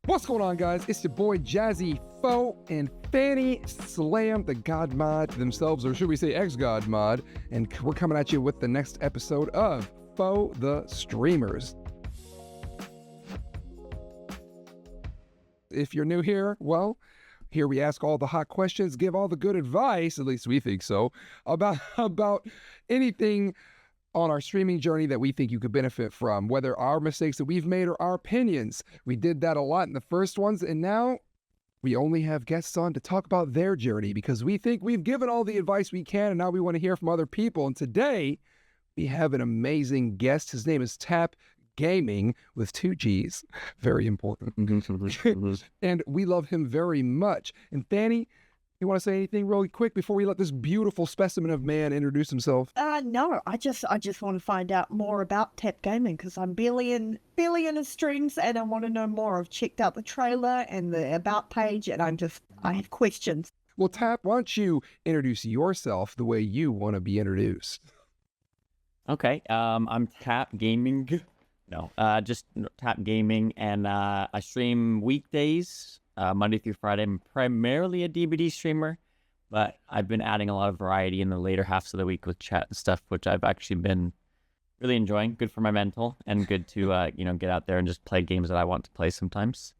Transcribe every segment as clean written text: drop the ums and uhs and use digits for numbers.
What's going on, guys? It's your boy JazzyFaux and Fanny Slam, the God Mod themselves, or should we say ex-God Mod, and we're coming at you with the next episode of Faux The Streamers. If you're new here, well, here we ask all the hot questions, give all the good advice, at least we think so, about anything on our streaming journey that we think you could benefit from, whether our mistakes that we've made or our opinions. We did that a lot in the first ones, and now we only have guests on to talk about their journey because we think we've given all the advice we can, and now we want to hear from other people. And today, we have an amazing guest. His name is Tapgamingg with 2 G's. Very important. And we love him very much. And Fanny, you want to say anything really quick before we let this beautiful specimen of man introduce himself? No, I just want to find out more about Tapgamingg because I'm barely in his streams and I want to know more. I've checked out the trailer and the about page and I have questions. Well, Tap, why don't you introduce yourself the way you want to be introduced? Okay, I'm Tapgamingg. No, just Tapgamingg, and I stream weekdays. Monday through Friday. I'm primarily a DBD streamer, but I've been adding a lot of variety in the later halves of the week with chat and stuff, which I've actually been really enjoying. Good for my mental and good to, get out there and just play games that I want to play sometimes.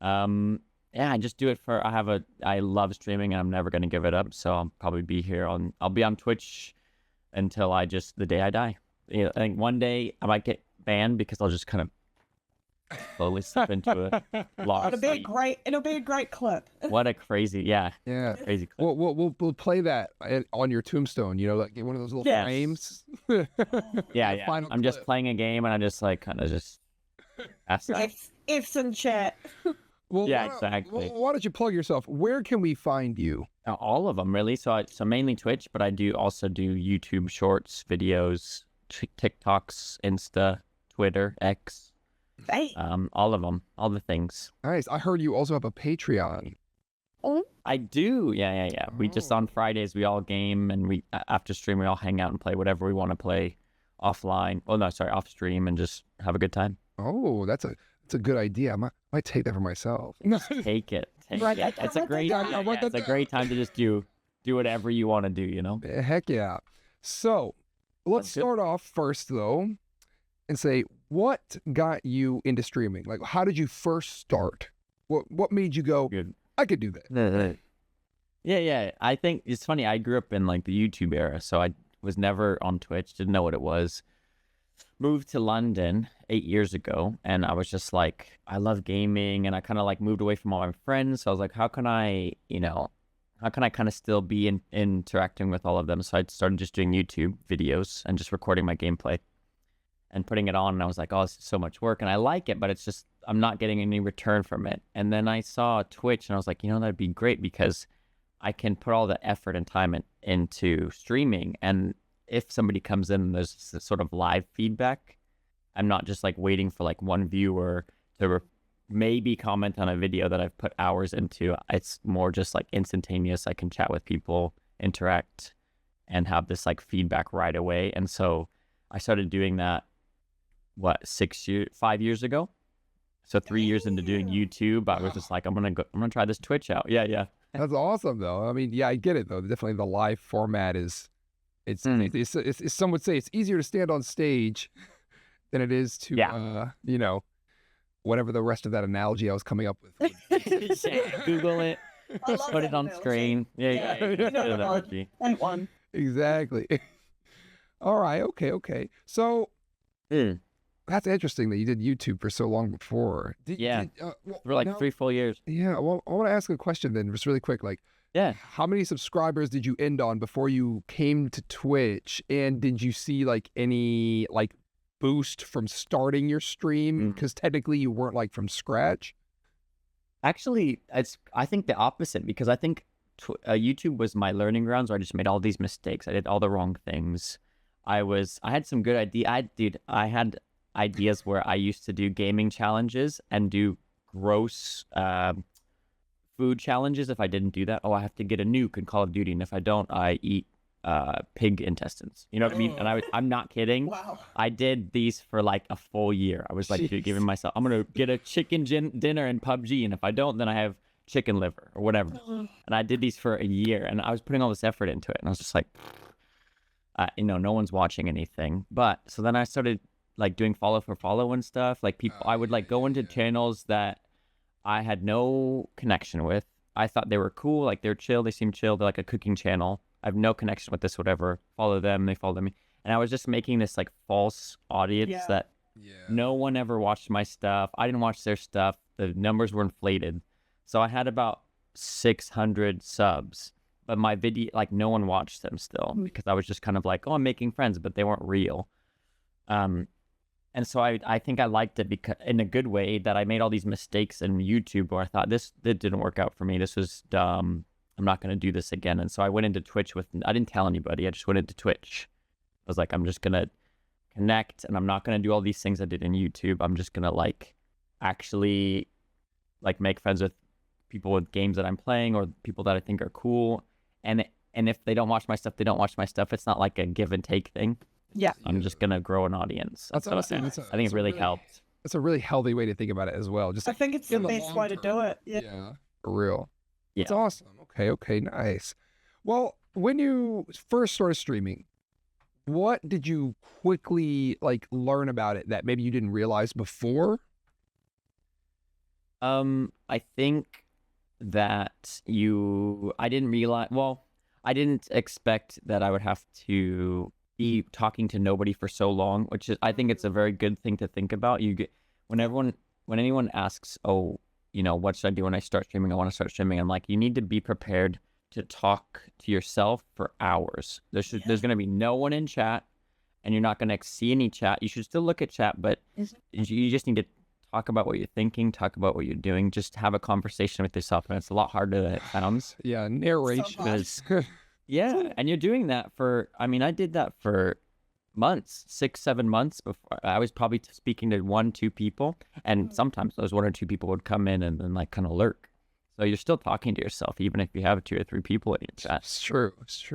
I just do it I love streaming and I'm never going to give it up. So I'll probably be I'll be on Twitch until the day I die. I think one day I might get banned because I'll just kind of slowly slip into a lost. It'll be a great clip. What a crazy, crazy clip. We'll play that on your tombstone. You know, like one of those little frames. Yeah. I'm just playing a game and I just ask that. Ifs in chat. Well, exactly. Why don't you plug yourself? Where can we find you? All of them, really. So mainly Twitch, but I also do YouTube shorts, videos, TikToks, Insta, Twitter, X. All of them, all the things. Nice. I heard you also have a Patreon. Oh, I do. Yeah. We just on Fridays we all game, and we after stream we all hang out and play whatever we want to play offline. Oh no, sorry, off stream, and just have a good time. Oh, that's a good idea. I might take that for myself. Take it. It's a great time to just do whatever you want to do. You know. Heck yeah. So let's start off first though, and say, what got you into streaming? Like, how did you first start? What made you go, I could do that? Yeah. I think it's funny. I grew up in like the YouTube era, so I was never on Twitch, didn't know what it was. Moved to London 8 years ago, and I was just like, I love gaming, and I kind of like moved away from all my friends. So I was like, how can I kind of still be interacting with all of them? So I started just doing YouTube videos and just recording my gameplay and putting it on, and I was like, oh, this is so much work, and I like it, but it's just, I'm not getting any return from it. And then I saw Twitch, and I was like, that'd be great, because I can put all the effort and time into streaming, and if somebody comes in and there's this sort of live feedback, I'm not just like waiting for like one viewer to maybe comment on a video that I've put hours into. It's more just like instantaneous. I can chat with people, interact, and have this like feedback right away. And so I started doing that 5 years ago. So 3 years into doing YouTube, I was just like, I'm gonna try this Twitch out. Yeah. That's awesome though. I mean, yeah, I get it though. Definitely the live format is, it's some would say it's easier to stand on stage than it is to, whatever the rest of that analogy I was coming up with. Google it, put it on screen. Yeah. That one. Exactly. All right. Okay. So, that's interesting that you did YouTube for so long before. For like 3 full years. Yeah, well, I want to ask a question then, just really quick. Like, how many subscribers did you end on before you came to Twitch? And did you see like any like boost from starting your stream? Because technically you weren't like from scratch. Actually, I think the opposite, because I think YouTube was my learning grounds where I just made all these mistakes. I did all the wrong things. I had some good ideas. I had ideas where I used to do gaming challenges and do gross food challenges. If I didn't do that, I have to get a nuke in Call of Duty, and if I don't, I eat pig intestines. You know what I mean? And I'm not kidding. Wow. I did these for like a full year. I was like giving myself, I'm gonna get a chicken dinner in PUBG, and if I don't, then I have chicken liver or whatever. And I did these for a year, and I was putting all this effort into it, and I was just like, no one's watching anything. But so then I started like doing follow for follow and stuff. Like people, I would like go into channels that I had no connection with. I thought they were cool, like they're chill, they seem chill, they're like a cooking channel. I have no connection with this, whatever. Follow them, they follow me. And I was just making this like false audience that no one ever watched my stuff. I didn't watch their stuff. The numbers were inflated. So I had about 600 subs, but my video, like no one watched them still because I was just kind of like, oh, I'm making friends, but they weren't real. And so I think I liked it because in a good way that I made all these mistakes in YouTube where I thought this didn't work out for me. This was dumb. I'm not going to do this again. And so I went into Twitch I didn't tell anybody. I just went into Twitch. I was like, I'm just going to connect and I'm not going to do all these things I did in YouTube. I'm just going to like actually like make friends with people with games that I'm playing or people that I think are cool. And if they don't watch my stuff, they don't watch my stuff. It's not like a give and take thing. Yeah. I'm just going to grow an audience. That's awesome. I think it really helped. That's a really healthy way to think about it as well. Just I think it's the best way to do it. Yeah. For real. Yeah. It's awesome. Okay, nice. Well, when you first started streaming, what did you quickly like learn about it that maybe you didn't realize before? I think that I didn't realize, well, I didn't expect that I would have to be talking to nobody for so long, which is, I think it's a very good thing to think about. When anyone asks, oh, what should I do when I start streaming? I want to start streaming. I'm like, you need to be prepared to talk to yourself for hours. There's going to be no one in chat and you're not going to see any chat. You should still look at chat, but you just need to talk about what you're thinking, talk about what you're doing, just have a conversation with yourself. And it's a lot harder than it sounds. Yeah, narration. Yeah, and you're doing that I did that for months, 6-7 months before. I was probably speaking to 1-2 people, and sometimes those 1 or 2 people would come in and then like kind of lurk. So you're still talking to yourself, even if you have 2 or 3 people in your chat. It's true.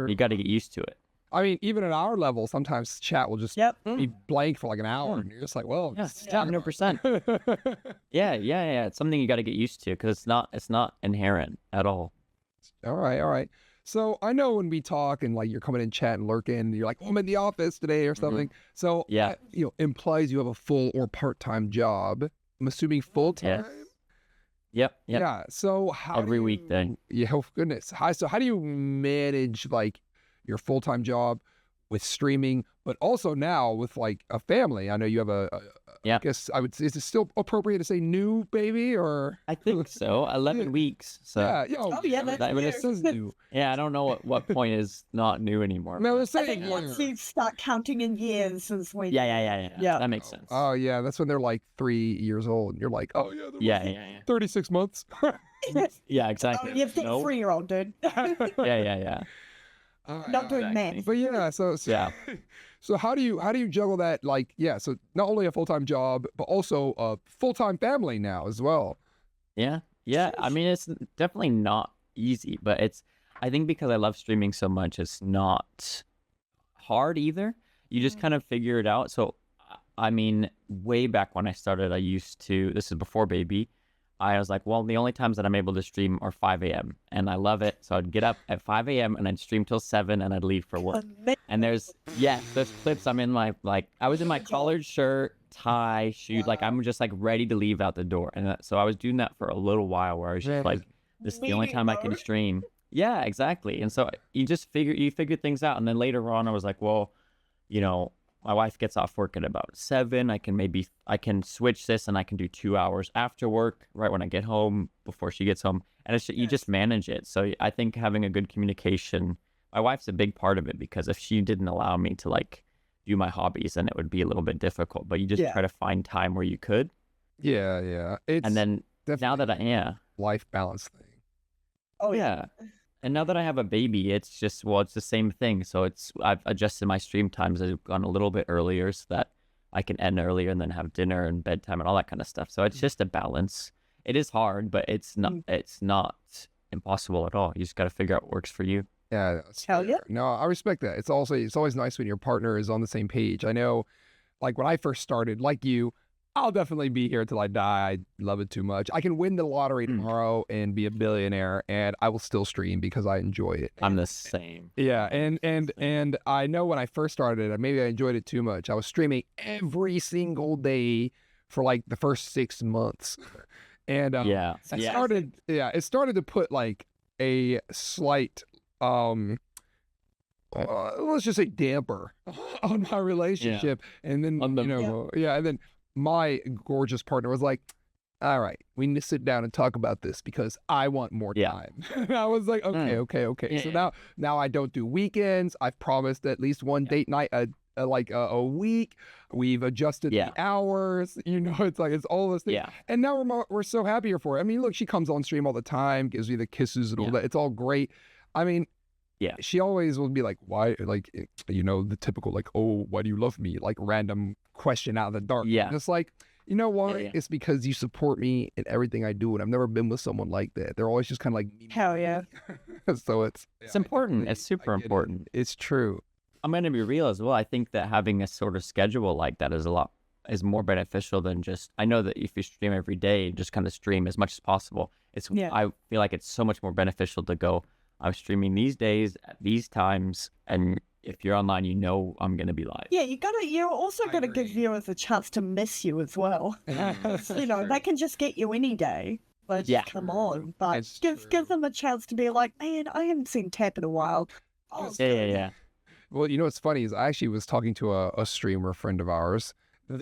You got to get used to it. I mean, even at our level, sometimes chat will just be blank for like an hour, and you're just like, well, 100%. Yeah. It's something you got to get used to because it's not inherent at all. All right. So I know when we talk and like you're coming in chat and lurking, and you're like, oh, I'm in the office today or something. So that, implies you have a full or part-time job. I'm assuming full-time. Yep. Yeah. So every weekday. Yeah. Oh goodness. So how do you manage like your full-time job with streaming, but also now with like a family? I know you have I guess I would say, is it still appropriate to say new baby or? I think so. 11 weeks. So that's new. Yeah, I don't know what point is not new anymore. No, I think once you start counting in years since we. Yeah. That makes sense. Oh yeah, that's when they're like 3 years old, and you're like, oh yeah, yeah. 36 months. Yeah, exactly. Oh, you've got 3-year-old, dude. Yeah. Not doing math. But yeah, so so how do you juggle that? Like, so not only a full-time job, but also a full-time family now as well. Yeah. I mean, it's definitely not easy, but I think because I love streaming so much, it's not hard either. You just kind of figure it out. So, I mean, way back when I started, this is before baby, I was like, well, the only times that I'm able to stream are 5 a.m. and I love it. So I'd get up at 5 a.m. and I'd stream till 7 and I'd leave for work. And there's clips. I'm in I was in my collared shirt, tie, shoes. Like I'm just like ready to leave out the door. And so I was doing that for a little while where I was just like, this is the only time I can stream. Yeah, exactly. And so you figure things out. And then later on I was like, well, my wife gets off work at about 7. I can switch this and I can do 2 hours after work, right when I get home, before she gets home. And you just manage it. So I think having a good communication, my wife's a big part of it because if she didn't allow me to like do my hobbies, then it would be a little bit difficult. But you just try to find time where you could. Yeah. And then now that life balance thing. Oh yeah. And now that I have a baby, it's just, it's the same thing. So I've adjusted my stream times. I've gone a little bit earlier so that I can end earlier and then have dinner and bedtime and all that kind of stuff. So it's just a balance. It is hard, but it's not impossible at all. You just got to figure out what works for you. Yeah, that's Hell yeah. fair. No, I respect that. It's always nice when your partner is on the same page. I know, like when I first started, like you, I'll definitely be here till I die. I love it too much. I can win the lottery tomorrow and be a billionaire, and I will still stream because I enjoy it. I'm the same. Yeah, and I know when I first started, maybe I enjoyed it too much. I was streaming every single day for like the first 6 months, and it started to put like a slight let's just say damper on my relationship, and then and then my gorgeous partner was like, all right, we need to sit down and talk about this because I want more time. And I was like, okay. Yeah, So now I don't do weekends. I've promised at least one date night a week. We've adjusted the hours. It's all this thing. Yeah. And now we're so happy for it. I mean, look, she comes on stream all the time, gives me the kisses and all that. It's all great. I mean, she always will be like, why, like, the typical, like, oh, why do you love me? Like random question out of the dark. Yeah. And it's like, you know what? Yeah. It's because you support me in everything I do. And I've never been with someone like that. They're always just kind of like, hell yeah. So it's important. It's super important. It's true. I'm going to be real as well. I think that having a sort of schedule like that is more beneficial than just, I know that if you stream every day, just kind of stream as much as possible. I feel like it's so much more beneficial to go, I'm streaming these days at these times, and if you're online, I'm going to be live. Yeah, you're also got to give viewers a chance to miss you as well. They can just get you any day. But come on. But give them a chance to be like, man, I haven't seen Tap in a while. Oh, Yeah. Well, what's funny is I actually was talking to a streamer friend of ours.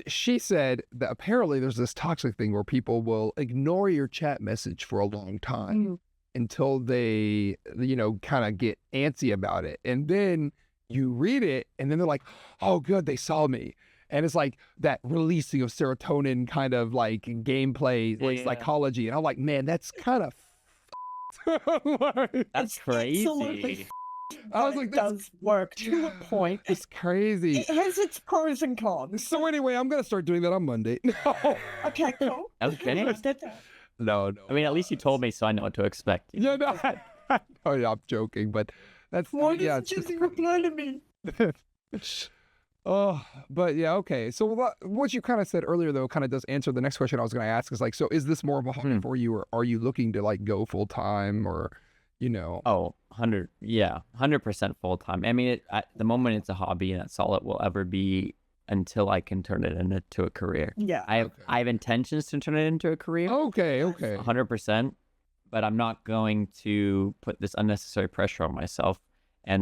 She said that apparently there's this toxic thing where people will ignore your chat message for a long time until they, kind of get antsy about it. And then you read it and then they're like, oh, good, they saw me. And it's like that releasing of serotonin kind of like gameplay, psychology. And I'm like, man, that's kind of that's crazy. I was like, that does work to a point. It's crazy. It has its pros and cons. So anyway, I'm gonna start doing that on Monday. No. Okay, cool. Okay. No. I mean, at least you told me, so I know what to expect. Yeah, no. Oh yeah, I'm joking, but that's why doesn't Jazzy reply to me? Oh, but yeah, okay. So what you kind of said earlier, though, kind of does answer the next question I was going to ask. Is like, so is this more of a hobby for you, or are you looking to like go full time, or? Oh, 100% full time. I mean, at the moment it's a hobby, and that's all it will ever be until I can turn it into a career. Yeah. I have intentions to turn it into a career. Okay. 100%, but I'm not going to put this unnecessary pressure on myself, you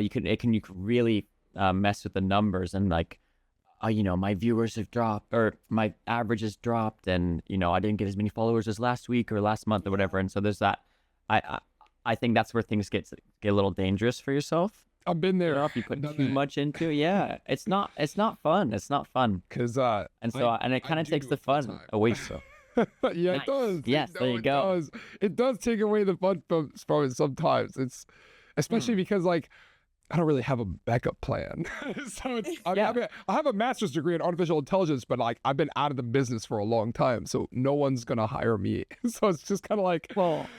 can really mess with the numbers and like, my viewers have dropped or my average has dropped, and I didn't get as many followers as last week or last month or whatever, and so there's that. I think that's where things get a little dangerous for yourself. I've been there. If you put too much into it, it's not fun. It's not fun. Because and it kind of takes the fun away. So yeah, nice. It does. Yes, there you go. It does take away the fun from it sometimes. It's especially because like I don't really have a backup plan. So I have a master's degree in artificial intelligence, but like I've been out of the business for a long time, so no one's gonna hire me. So it's just kind of like, well,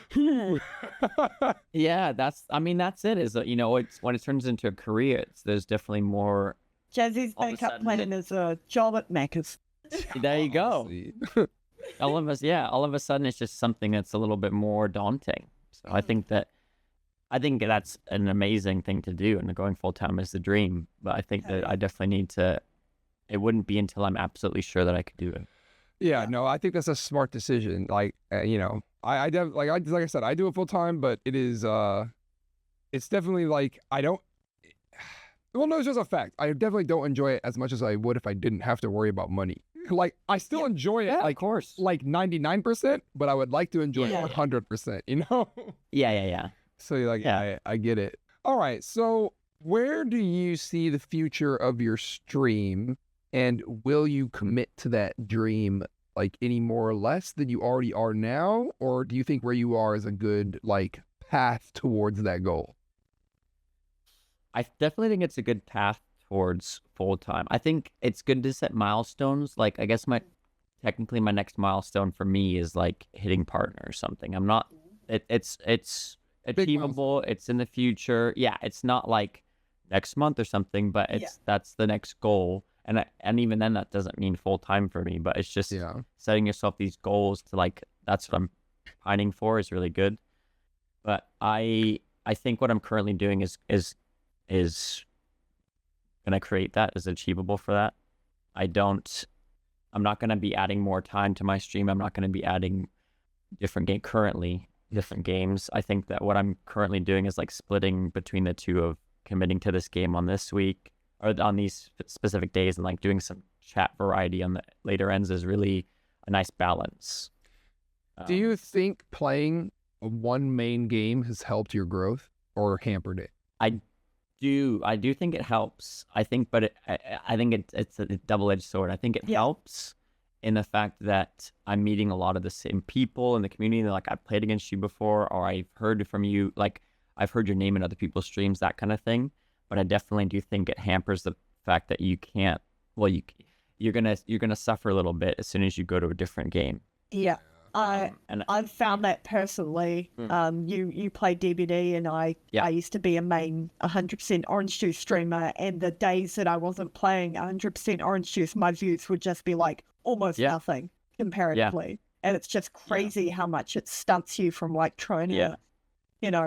yeah, that's it. Is it's when it turns into a career, there's definitely more. Jazzy's backup plan is a job at Macca's. There you go. all of a sudden it's just something that's a little bit more daunting. So I think that's an amazing thing to do, and going full time is the dream. But I think that I definitely need to. It wouldn't be until I'm absolutely sure that I could do it. Yeah, no, I think that's a smart decision. Like, like I said, I do it full time, but it is, it's definitely like I don't. Well, no, it's just a fact. I definitely don't enjoy it as much as I would if I didn't have to worry about money. Like, I still enjoy it, like, of course, like 99%, but I would like to enjoy it 100%. Yeah. So you're like, I get it. All right. So where do you see the future of your stream, and will you commit to that dream like any more or less than you already are now? Or do you think where you are is a good like path towards that goal? I definitely think it's a good path towards full time. I think it's good to set milestones. Like, I guess technically my next milestone for me is like hitting partner or something. I'm not, it's achievable. It's in the future. Yeah, it's not like next month or something, but that's the next goal. And even then, that doesn't mean full time for me. But it's just setting yourself these goals to like, that's what I'm pining for is really good. But I think what I'm currently doing is gonna create that is achievable for that. I'm not gonna be adding more time to my stream. I'm not gonna be adding different games. I think that what I'm currently doing is like splitting between the two of committing to this game on this week or on these specific days and like doing some chat variety on the later ends is really a nice balance. Do you think playing one main game has helped your growth or hampered it? I do think it helps. I think, but I think it's a double-edged sword. I think it helps in the fact that I'm meeting a lot of the same people in the community. They're like, I've played against you before, or I've heard from you, like I've heard your name in other people's streams, that kind of thing. But I definitely do think it hampers the fact that you can't. Well, you're gonna suffer a little bit as soon as you go to a different game. Yeah. I've found that personally. You play DBD, and I used to be a main 100% orange juice streamer, and the days that I wasn't playing 100% orange juice, my views would just be like almost nothing comparatively. And it's just crazy how much it stunts you from like trying to,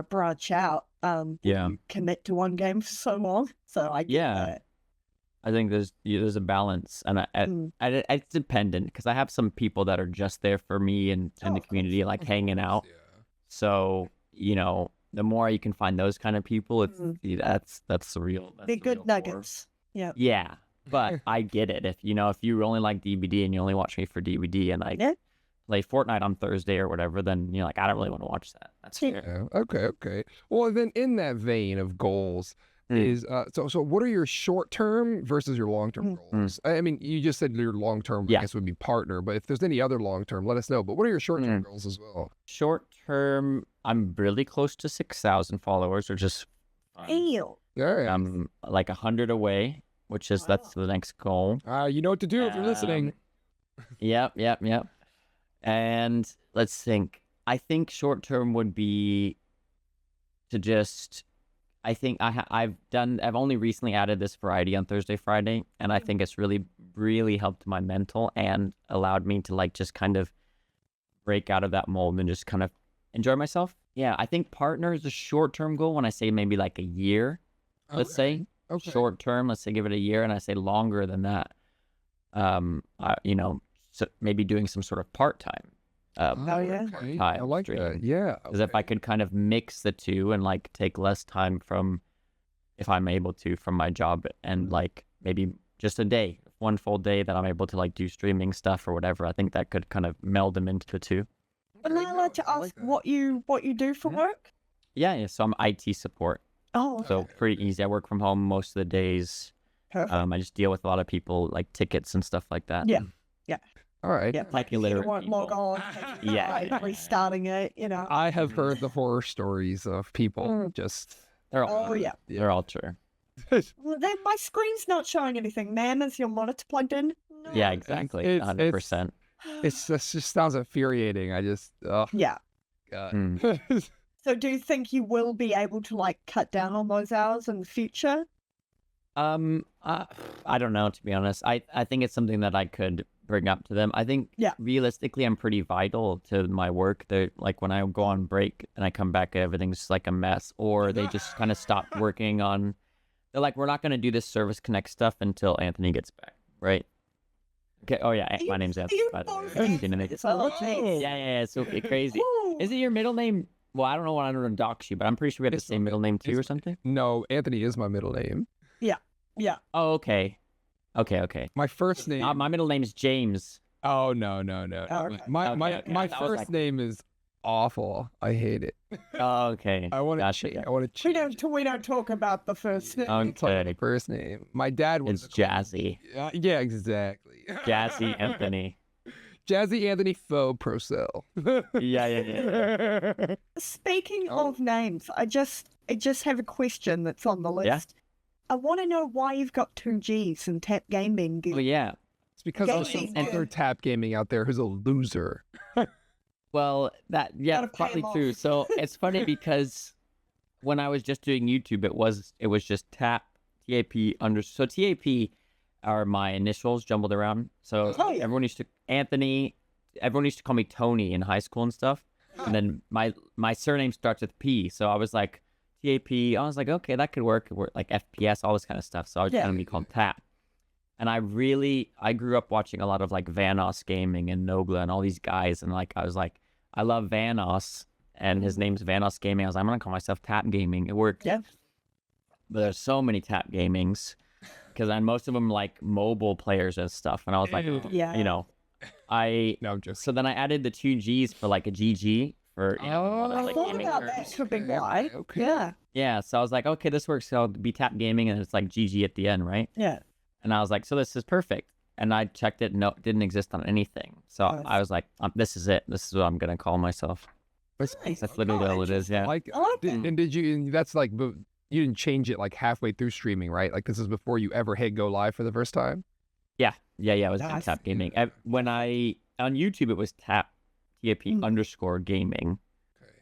branch out. Commit to one game for so long. So I get that. I think there's a balance, and it's dependent because I have some people that are just there for me and in the community, like hanging out. So the more you can find those kind of people, it's that's the real. They're good nuggets. Yeah. Yeah, but I get it. If you only like DVD and you only watch me for DVD, and I play Fortnite on Thursday or whatever, then you're like, I don't really want to watch that. That's fair. Yeah. Okay. Well, then in that vein of goals. Is so what are your short-term versus your long-term goals? I mean, you just said your long-term I guess would be partner, but if there's any other long-term, let us know. But what are your short-term goals as well? Short-term, I'm really close to 6,000 followers, or just I'm like 100 away, which is that's the next goal. You know what to do if you're listening. Yep. And let's think. I think short-term would be to just. I think I've only recently added this variety on Thursday, Friday, and I think it's really, really helped my mental and allowed me to like just kind of break out of that mold and just kind of enjoy myself. Yeah, I think partner is a short-term goal when I say maybe like a year, let's say. Okay. Short-term, let's say give it a year, and I say longer than that. So maybe doing some sort of part-time. I like that. Yeah. Because if I could kind of mix the two and like take less time from, if I'm able to, from my job, and like maybe just a day, one full day that I'm able to like do streaming stuff or whatever, I think that could kind of meld them into the two. Am I allowed to ask what you do for work? Yeah. So I'm IT support. Oh. Okay. So pretty easy. I work from home most of the days. Perfect. I just deal with a lot of people, like tickets and stuff like that. Yeah. All right. Yeah, like you literally won't log on. Restarting it. I have heard the horror stories of people just. They're all true. Well, then my screen's not showing anything, ma'am. Is your monitor plugged in? No. Yeah, exactly. 100%. It just sounds infuriating. I just. Yeah. God. So, do you think you will be able to like cut down on those hours in the future? I don't know, to be honest. I think it's something that I could bring up to them. I think realistically, I'm pretty vital to my work. They're like, when I go on break and I come back, everything's like a mess, or they just kind of stop working on. They're like, we're not going to do this Service Connect stuff until Anthony gets back, right? Okay. Oh yeah, my name's Anthony. By the way. Yeah. It's okay. Crazy. Is it your middle name? Well, I don't know what I'm going to dox you, but I'm pretty sure we have the same middle name too, or something. No, Anthony is my middle name. Yeah. Oh, okay. My first name. My middle name is James. Oh no. Okay. My first name is awful. I hate it. Oh, okay. I want to change. I want to change. We don't talk about the first name. Okay. First name. My dad was. It's Jazzy. Yeah, exactly. Jazzy Anthony. Jazzy Anthony Faux Procell. Yeah. Speaking of names, I just have a question that's on the list. Yeah? I want to know why you've got 2 G's in Tapgamingg. Oh, yeah. It's because there's some other Tapgamingg out there who's a loser. Well, Gotta pay partly 'em true. off. So it's funny because when I was just doing YouTube, it was just TAP under. So TAP are my initials jumbled around. So Oh, yeah. everyone used to call me Tony in high school and stuff. And then my surname starts with P. So I was like TAP. I was like, okay, that could work. Like FPS, all this kind of stuff. So I was Yeah. going to be called Tap. And I grew up watching a lot of like Vanoss Gaming and Nogla and all these guys. And like, I was like, I love Vanoss and his name's Vanoss Gaming. I was like, I'm going to call myself Tap Gaming. It worked. Yeah. But there's so many Tap Gamings because most of them like mobile players and stuff. And I was like, Yeah. you know, No, I'm just. so then I added the 2 G's for like a GG for, you know, one of, I like, thought gaming about terms. that could be why. Okay. Yeah. Yeah. So I was like, okay, this works. So I'll be Tap Gaming and it's like GG at the end, right? Yeah. And I was like, so this is perfect. And I checked it. No, it didn't exist on anything. So Nice. I was like, this is it. This is what I'm going to call myself. Nice. That's literally all it is. Yeah. Like, I like that. and did you? And that's like, you didn't change it like halfway through streaming, right? Like this is before you ever hit go live for the first time. Yeah. It was Nice. Tap Gaming. When on YouTube, it was TAP underscore gaming.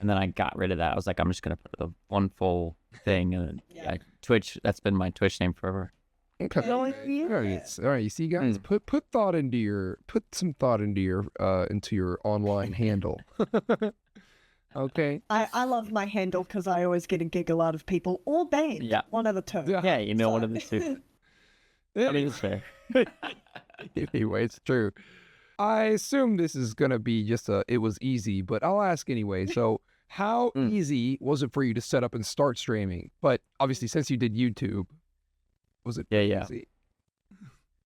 And then I got rid of that. I was like, I'm just going to put the one full thing. And Yeah. Twitch, that's been my Twitch name forever. Okay. No, All right. All right. You see, guys, put some thought into your online handle. Okay. I love my handle because I always get a giggle out of people or banned. Yeah. One of the two. Yeah, you know, one of the two. I mean, it's fair. Anyway, it's true. I assume this is gonna be just it was easy, but I'll ask anyway. So, how easy was it for you to set up and start streaming? But obviously, since you did YouTube, was it easy?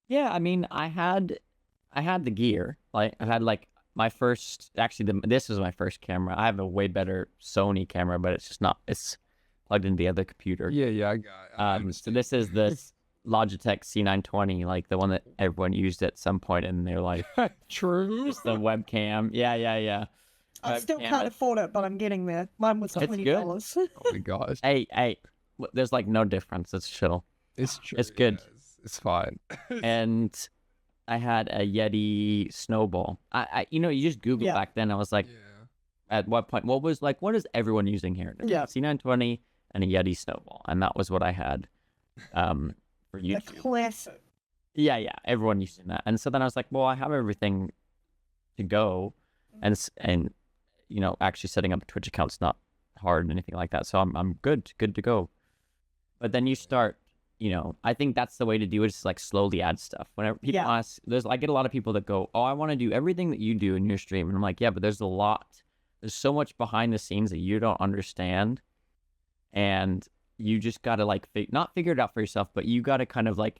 Yeah, I mean, I had the gear. Like, I had like my first. Actually, this was my first camera. I have a way better Sony camera, but it's just not. It's plugged into the other computer. Yeah, I got it. So this is the Logitech C920, like the one that everyone used at some point in their life. True. Just the webcam. Yeah. I still Webcam. can't afford it, but I'm getting there. Mine was It's good. $20. Oh my gosh. Hey, there's like no difference. It's chill. It's true. It's good. Yes. It's fine. And I had a Yeti snowball. I you just Google Yeah. back then. I was like, at what point? What is everyone using here? Yeah. C920 and a Yeti snowball, and that was what I had. For The YouTube. classic. Yeah, everyone using that. And so then I was like, well, I have everything to go, and actually setting up a Twitch account's not hard and anything like that. So I'm good to go. But then you start, I think that's the way to do it. Is like slowly add stuff. Whenever people ask, I get a lot of people that go, oh, I want to do everything that you do in your stream, and I'm like, yeah, but there's there's so much behind the scenes that you don't understand, and you just gotta like not figure it out for yourself, but you gotta kind of like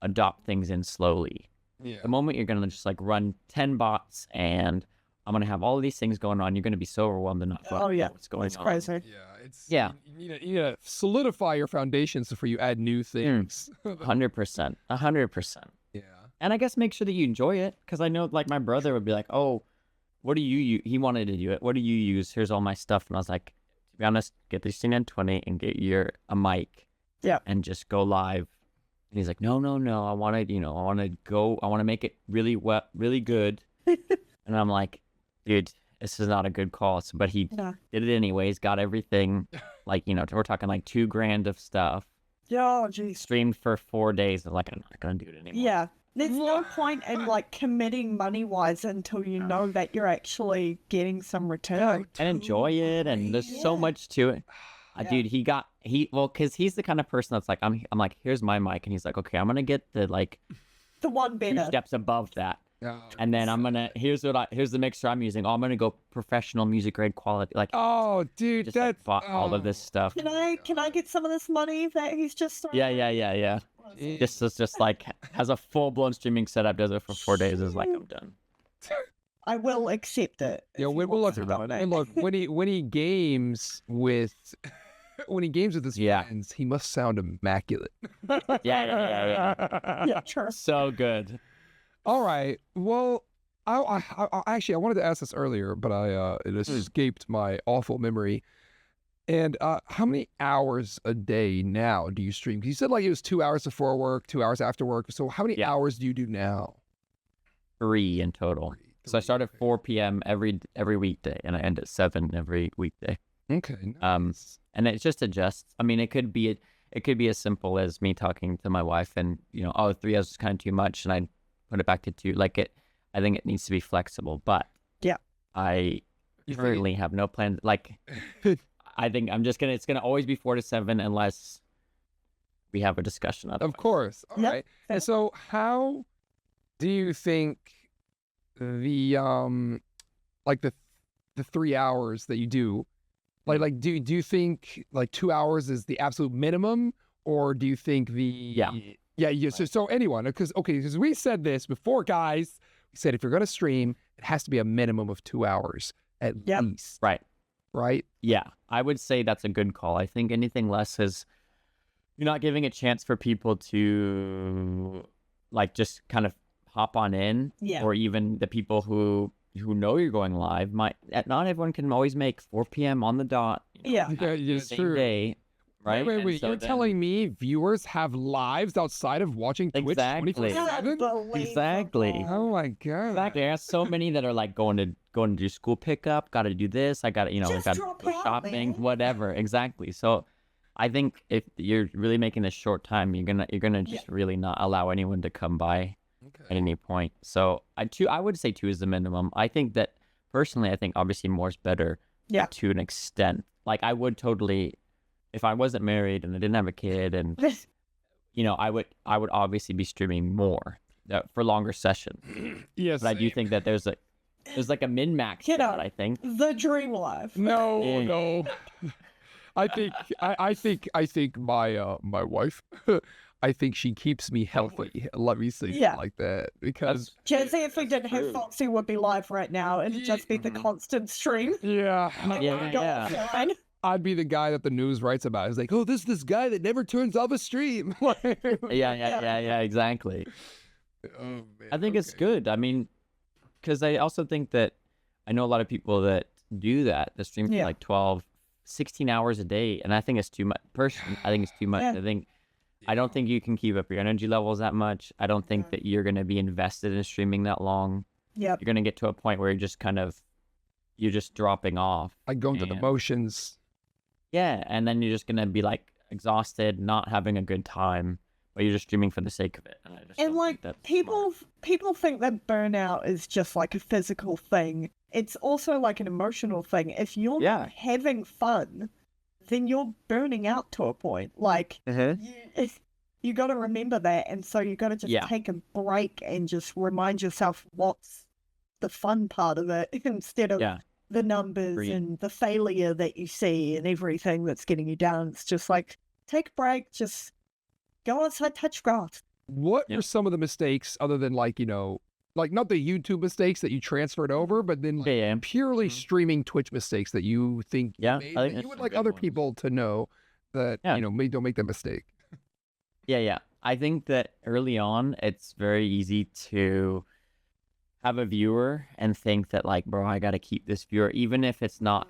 adopt things in slowly. Yeah. The moment you're gonna just like run 10 bots and I'm gonna have all of these things going on, you're gonna be so overwhelmed and not know what's going on. Crazy. Yeah. You need to solidify your foundations before you add new things. 100%. Yeah. And I guess make sure that you enjoy it, because I know like my brother would be like, oh, what do you use? He wanted to do it. What do you use? Here's all my stuff. And I was like, to be honest, get the C920 and get a mic. Yeah. And just go live. And he's like, no. I want to make it really good. And I'm like, dude, this is not a good call. But he did it anyways, got everything. Like, we're talking like $2,000 of stuff. Oh, geez. Streamed for 4 days. I'm like, I'm not going to do it anymore. Yeah. There's no point in like committing money-wise until you know that you're actually getting some return. And enjoy it, and there's so much to it. Dude, because he's the kind of person that's like, I'm like, here's my mic, and he's like, okay, I'm gonna get the one 2 better. steps above that, Oh, and then I'm gonna here's the mixer I'm using. Oh, I'm gonna go professional music grade quality, like oh, dude, just that's bought all of this stuff. Can I get some of this money that he's just throwing? Yeah. Just like has a full blown streaming setup, does it for 4 days, is like, I'm done. I will accept it. Yeah, when he games with his friends, he must sound immaculate. Yeah. Yeah, sure. So good. All right. Well, I actually I wanted to ask this earlier, but it escaped my awful memory. And how many hours a day now do you stream? 'Cause you said like it was 2 hours before work, 2 hours after work. So how many hours do you do now? 3 in total. So I start at 4 p.m. every weekday, and I end at 7 every weekday. Okay. Nice. And it just adjusts. I mean, it could be as simple as me talking to my wife, and 3 hours is kind of too much, and I put it back to 2. Like I think it needs to be flexible, but yeah, I currently have no plans. Like, I think it's gonna always be 4 to 7 unless we have a discussion. Otherwise. Of course. All right. And so, how do you think the like the 3 hours that you do, like do you think like 2 hours is the absolute minimum, or do you think yeah so anyone, because we said this before, guys. We said if you're gonna stream, it has to be a minimum of 2 hours at least. Right. Yeah, I would say that's a good call. I think anything less is you're not giving a chance for people to like just kind of hop on in, or even the people who know you're going live might not everyone can always make 4 p.m. on the dot. It's same true. Day, right? Wait. So you're telling me viewers have lives outside of watching Twitch 24/7? Exactly. Oh my god. Exactly. There's so many that are like going to do school pickup, got to do this. I got to got to go shopping, whatever. Exactly. So I think if you're really making this short time, you're gonna just really not allow anyone to come by at any point. So I would say 2 is the minimum. I think that personally, I think obviously more is better. To an extent. Like I would totally, if I wasn't married and I didn't have a kid, and I would obviously be streaming more for longer sessions. Yes. But I do think that there's like a min max. I think the dream life. No. I think my wife, I think she keeps me healthy. Let me say it like that, because Jazzy, if we didn't have Foxy, would be live right now. It'd just be the constant stream. Yeah. I'd be the guy that the news writes about. It's like, oh, this guy that never turns off a stream. yeah, exactly. Oh man. I think it's good. I mean, because I also think that I know a lot of people that do that stream for like 12, 16 hours a day, and I think it's too much. Personally, I think it's too much. I don't think you can keep up your energy levels that much. I don't think that you're going to be invested in streaming that long. You're going to get to a point where you're just dropping off. Like going through the motions. Yeah, and then you're just going to be like exhausted, not having a good time, but you're just streaming for the sake of it. And like people think that burnout is just like a physical thing. It's also like an emotional thing. If you're not having fun, then you're burning out to a point. Like, you got to remember that. And so you got to just take a break and just remind yourself what's the fun part of it instead of the numbers and the failure that you see and everything that's getting you down. It's just like, take a break, just go outside, touch grass. What are some of the mistakes other than like not the YouTube mistakes that you transferred over, but then purely streaming Twitch mistakes that you think you made, that you would like other people to know that, maybe don't make that mistake? Yeah. I think that early on, it's very easy to have a viewer and think that like, bro, I got to keep this viewer, even if it's not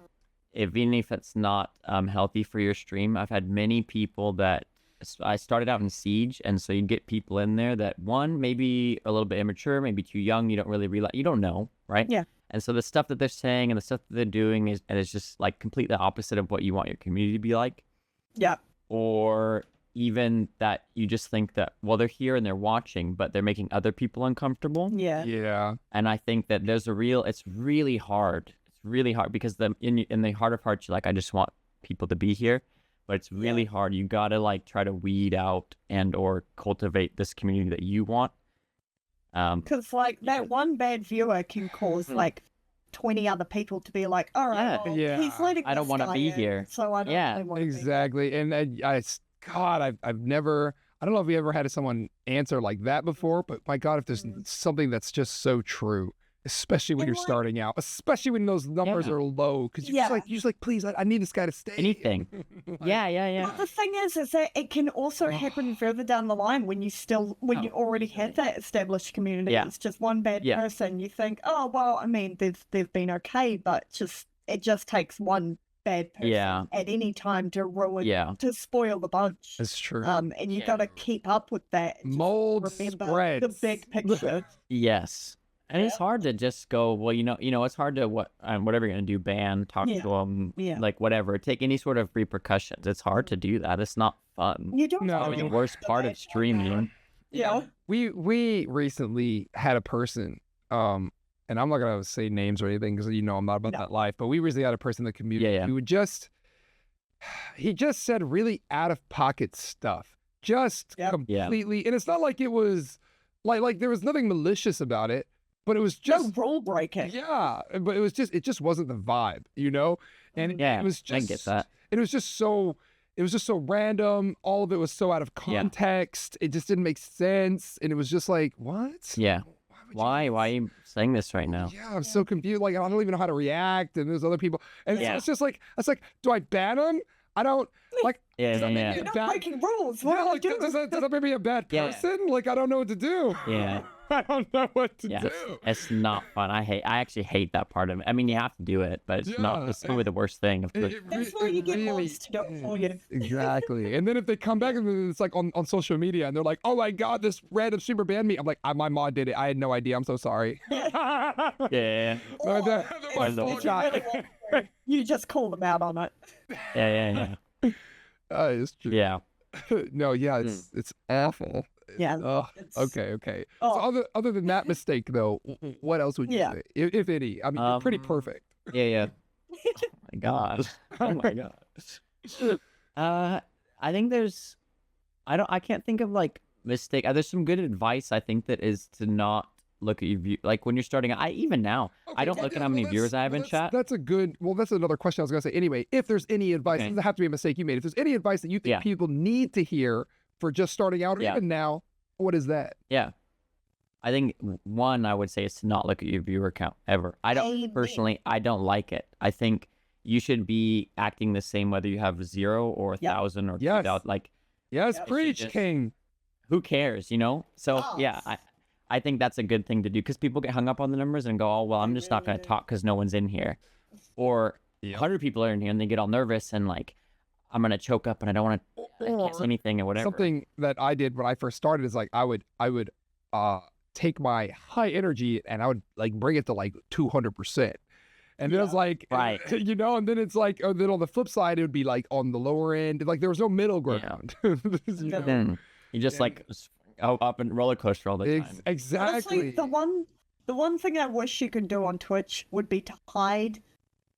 healthy for your stream. I've had many people that I started out in Siege, and so you get people in there that maybe a little bit immature, maybe too young, you don't really realize, you don't know, right? Yeah. And so the stuff that they're saying and the stuff that they're doing is just like completely opposite of what you want your community to be like. Yeah. Or even that you just think that, well, they're here and they're watching, but they're making other people uncomfortable. Yeah. Yeah. And I think that it's really hard. It's really hard because in the heart of hearts, you're like, I just want people to be here. But it's really hard. You gotta like try to weed out and or cultivate this community that you want. Because like that one bad viewer can cause like 20 other people to be like, all right, he's letting I don't want to be here, so I don't really want to exactly. And I've never. I don't know if you ever had someone answer like that before, but my God, if there's something that's just so true. Especially when you're starting out, especially when those numbers are low, because you're just like, please, I need this guy to stay. Anything. Yeah. Well, the thing is that it can also happen further down the line when you already have that established community. Yeah. It's just one bad person. You think, oh well, I mean, they've been okay, but it just takes one bad person at any time to ruin, to spoil the bunch. That's true. And you got to keep up with that. Mold spreads. The big picture. Yes. And it's hard to just go, well, it's hard to whatever you're gonna do, ban, talk to them, like whatever, take any sort of repercussions. It's hard to do that. It's not fun. You don't No. know The worst part of streaming. Yeah. We recently had a person, and I'm not gonna say names or anything because I'm not about that life. But we recently had a person in the community who he just said really out of pocket stuff, just completely. And it's not like it was like there was nothing malicious about it, but it was just no rule breaking. Yeah, but it just wasn't the vibe, And it was just, I get that. It was just so random. All of it was so out of context. It just didn't make sense, and it was just like, what? Yeah. Why are you saying this right now? Yeah, I'm so confused. Like, I don't even know how to react. And there's other people, and it's just like, do I ban them? I don't like. You're not breaking rules. What are you doing? Does that make me a bad person? Like, I don't know what to do. Yeah. I don't know what to do. It's not fun. I actually hate that part of it. I mean, you have to do it, but it's it's probably the worst thing. That's why you get mods to do it for you. Exactly. And then if they come back and it's like on social media and they're like, oh my God, this random streamer banned me. I'm like, my mod did it. I had no idea. I'm so sorry. Yeah. You just call them out on it. Yeah. It's true. Yeah. No, it's awful. Yeah. Okay. So other than that mistake, though, what else would you say, if any? I mean, you're pretty perfect. Yeah. Oh my God. I think I can't think of like mistake. There's some good advice. I think that is to not look at your view. Like when you're starting, even now, I don't look at how many viewers I have in chat. That's another question I was gonna say. Anyway, if there's any advice, it doesn't have to be a mistake you made. If there's any advice that you think people need to hear for just starting out, or even now, what is that? Yeah. I think one I would say is to not look at your viewer count ever. I don't like it. I think you should be acting the same whether you have 0 or 1,000 or 2,000. Like, preach, King. Who cares, So I think that's a good thing to do because people get hung up on the numbers and go, oh well, I'm just not going to talk because no one's in here, or 100 people are in here and they get all nervous and like, I'm gonna choke up and I don't want to. I can't say anything or whatever. Something that I did when I first started is like I would take my high energy and I would like bring it to like 200%, and then it was like and then it's like then on the flip side it would be like on the lower end, like there was no middle ground. Then you just like up and roller coaster all the time. Exactly. Honestly, the one thing I wish you could do on Twitch would be to hide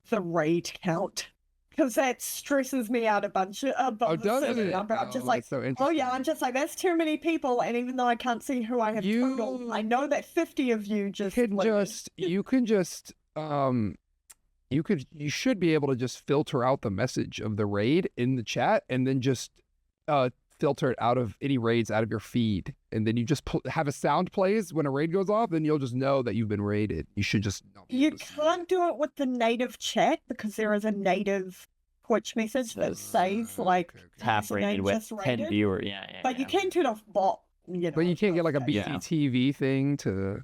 the raid count. Because that stresses me out a bunch. I'm just like, I'm just like, that's too many people. And even though I can't see who I have total, I know that 50 of you you should be able to just filter out the message of the raid in the chat and then just filter it out of any raids out of your feed. And then you just have a sound plays when a raid goes off, then you'll just know that you've been raided. You should just know. You can't do it with the native chat because there is a native Twitch message that says like tap rated with 10 viewers. But you can turn off bot. But you can't get like a BCTV thing to.